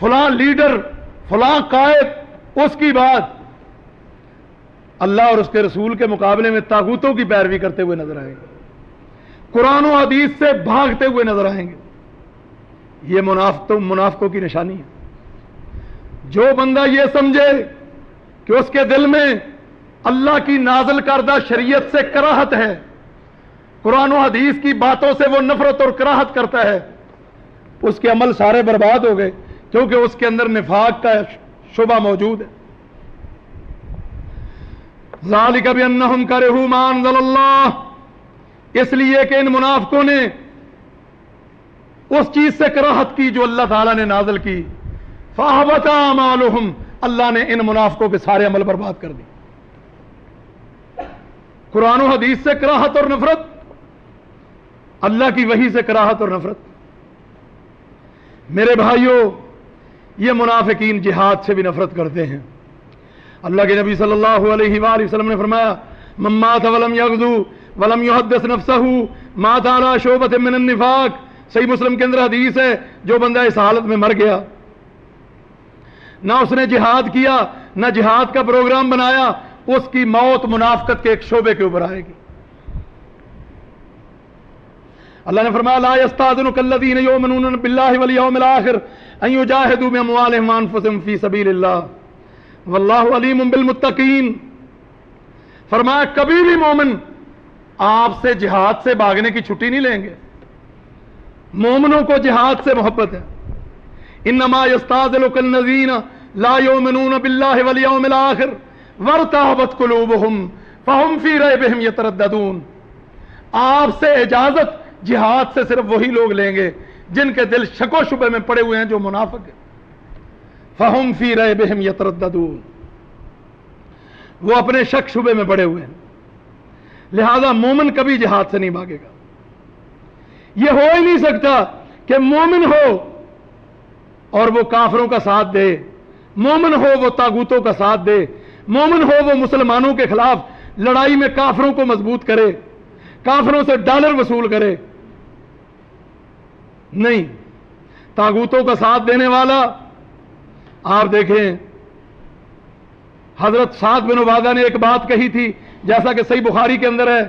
فلاں لیڈر، فلاں قائد، اس کی بات، اللہ اور اس کے رسول کے مقابلے میں طاغوتوں کی پیروی کرتے ہوئے نظر آئیں گے، قرآن و حدیث سے بھاگتے ہوئے نظر آئیں گے۔ یہ منافقوں کی نشانی ہے۔ جو بندہ یہ سمجھے کہ اس کے دل میں اللہ کی نازل کردہ شریعت سے کراہت ہے، قرآن و حدیث کی باتوں سے وہ نفرت اور کراہت کرتا ہے، اس کے عمل سارے برباد ہو گئے، کیونکہ اس کے اندر نفاق کا شبہ موجود ہے۔ ذالک بانہم کرہوا ما انزل اللہ، اس لیے کہ ان منافقوں نے اس چیز سے کراہت کی جو اللہ تعالیٰ نے نازل کی، فاحبط اعمالہم، اللہ نے ان منافقوں کے سارے عمل برباد کر دی۔ قرآن و حدیث سے کراہت اور نفرت، اللہ کی وحی سے کراہت اور نفرت۔ میرے بھائیوں، یہ منافقین جہاد سے بھی نفرت کرتے ہیں۔ اللہ کے نبی صلی اللہ علیہ وآلہ وسلم نے فرمایا من مات ولم یغزو ولم یحدث نفسہ مات علی شعبۃ من النفاق، صحیح مسلم کے اندر حدیث ہے، جو بندہ اس حالت میں مر گیا، نہ اس نے جہاد کیا نہ جہاد کا پروگرام بنایا، اس کی موت منافقت کے ایک شعبے کے اوپر آئے گی۔ اللہ نے فرمایا لا یستاذنک الذین یؤمنون باللہ والیوم الآخر ان یجاہدوا باموالہم وانفسہم فی سبیل اللہ واللہ علیم بالمتقین۔ فرمایا کبھی بھی مومن آپ سے جہاد سے بھاگنے کی چھٹی نہیں لیں گے، مومنوں کو جہاد سے محبت ہے۔ انما یستاذنک الذین لا یؤمنون باللہ والیوم الآخر وارتابت قلوبہم فہم فی ریبہم یترددون۔ آپ سے اجازت جہاد سے صرف وہی لوگ لیں گے جن کے دل شک و شبہ میں پڑے ہوئے ہیں، جو منافق ہیں۔ فہم فی ریبہم یترددون، وہ اپنے شک شبے میں پڑے ہوئے ہیں۔ لہذا مومن کبھی جہاد سے نہیں بھاگے گا۔ یہ ہو ہی نہیں سکتا کہ مومن ہو اور وہ کافروں کا ساتھ دے، مومن ہو وہ طاغوتوں کا ساتھ دے، مومن ہو وہ مسلمانوں کے خلاف لڑائی میں کافروں کو مضبوط کرے، کافروں سے ڈالر وصول کرے۔ نہیں، طاغوتوں کا ساتھ دینے والا، آپ دیکھیں حضرت سعد بن عبادہ نے ایک بات کہی تھی، جیسا کہ صحیح بخاری کے اندر ہے،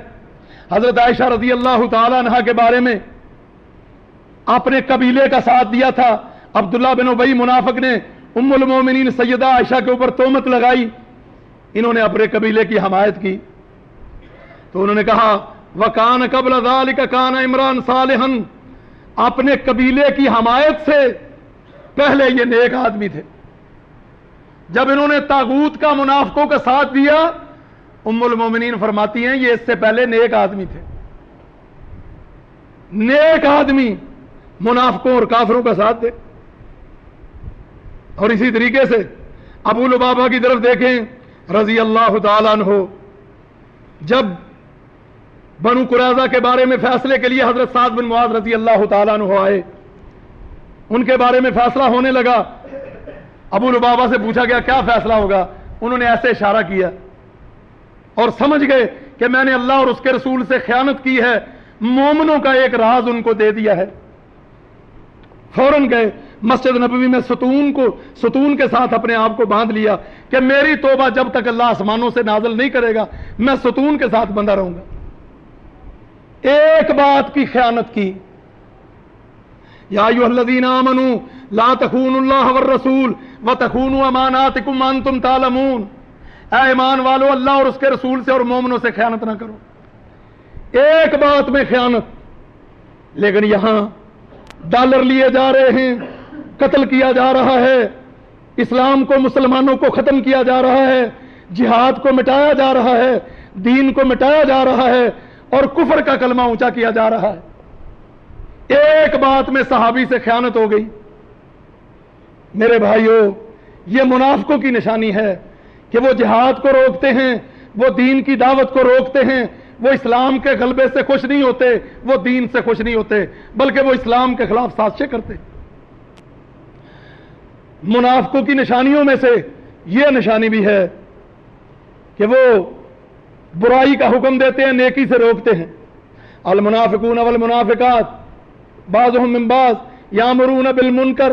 حضرت عائشہ رضی اللہ تعالی عنہا کے بارے میں اپنے قبیلے کا ساتھ دیا تھا۔ عبداللہ بن ابی منافق نے ام المومنین سیدہ عائشہ کے اوپر تہمت لگائی، انہوں نے اپنے قبیلے کی حمایت کی، تو انہوں نے کہا وَكَانَ قَبْلَ ذَلِكَ كَانَ عمران صالحا، اپنے قبیلے کی حمایت سے پہلے یہ نیک آدمی تھے۔ جب انہوں نے طاغوت کا منافقوں کا ساتھ دیا، ام المومنین فرماتی ہیں یہ اس سے پہلے نیک آدمی تھے۔ نیک آدمی منافقوں اور کافروں کا ساتھ دے۔ اور اسی طریقے سے ابو لبابہ کی طرف دیکھیں رضی اللہ تعالیٰ عنہ، جب بنو قریظہ کے بارے میں فیصلے کے لیے حضرت سعد بن معاذ رضی اللہ تعالیٰ عنہ آئے، ان کے بارے میں فیصلہ ہونے لگا، ابو لبابہ سے پوچھا گیا کیا فیصلہ ہوگا، انہوں نے ایسے اشارہ کیا اور سمجھ گئے کہ میں نے اللہ اور اس کے رسول سے خیانت کی ہے، مومنوں کا ایک راز ان کو دے دیا ہے۔ فوراً گئے مسجد نبوی میں ستون کے ساتھ اپنے آپ کو باندھ لیا کہ میری توبہ جب تک اللہ آسمانوں سے نازل نہیں کرے گا میں ستون کے ساتھ بندہ رہوں گا۔ ایک بات کی خیانت کی، یا ایھا الذین آمنوا لا تخونوا اللہ والرسول وتخونوا اماناتکم وانتم تعلمون، اے ایمان والو اللہ اور اس کے رسول سے اور مومنوں سے خیانت نہ کرو۔ ایک بات میں خیانت، لیکن یہاں ڈالر لیے جا رہے ہیں، قتل کیا جا رہا ہے، اسلام کو مسلمانوں کو ختم کیا جا رہا ہے، جہاد کو مٹایا جا رہا ہے، دین کو مٹایا جا رہا ہے اور کفر کا کلمہ اونچا کیا جا رہا ہے۔ ایک بات میں صحابی سے خیانت ہو گئی۔ میرے بھائیوں، یہ منافقوں کی نشانی ہے کہ وہ جہاد کو روکتے ہیں، وہ دین کی دعوت کو روکتے ہیں، وہ اسلام کے غلبے سے خوش نہیں ہوتے، وہ دین سے خوش نہیں ہوتے، بلکہ وہ اسلام کے خلاف سازشیں کرتے۔ منافقوں کی نشانیوں میں سے یہ نشانی بھی ہے کہ وہ برائی کا حکم دیتے ہیں، نیکی سے روکتے ہیں۔ المنافقون والمنافقات بعضهم من بعض یامرون بالمنکر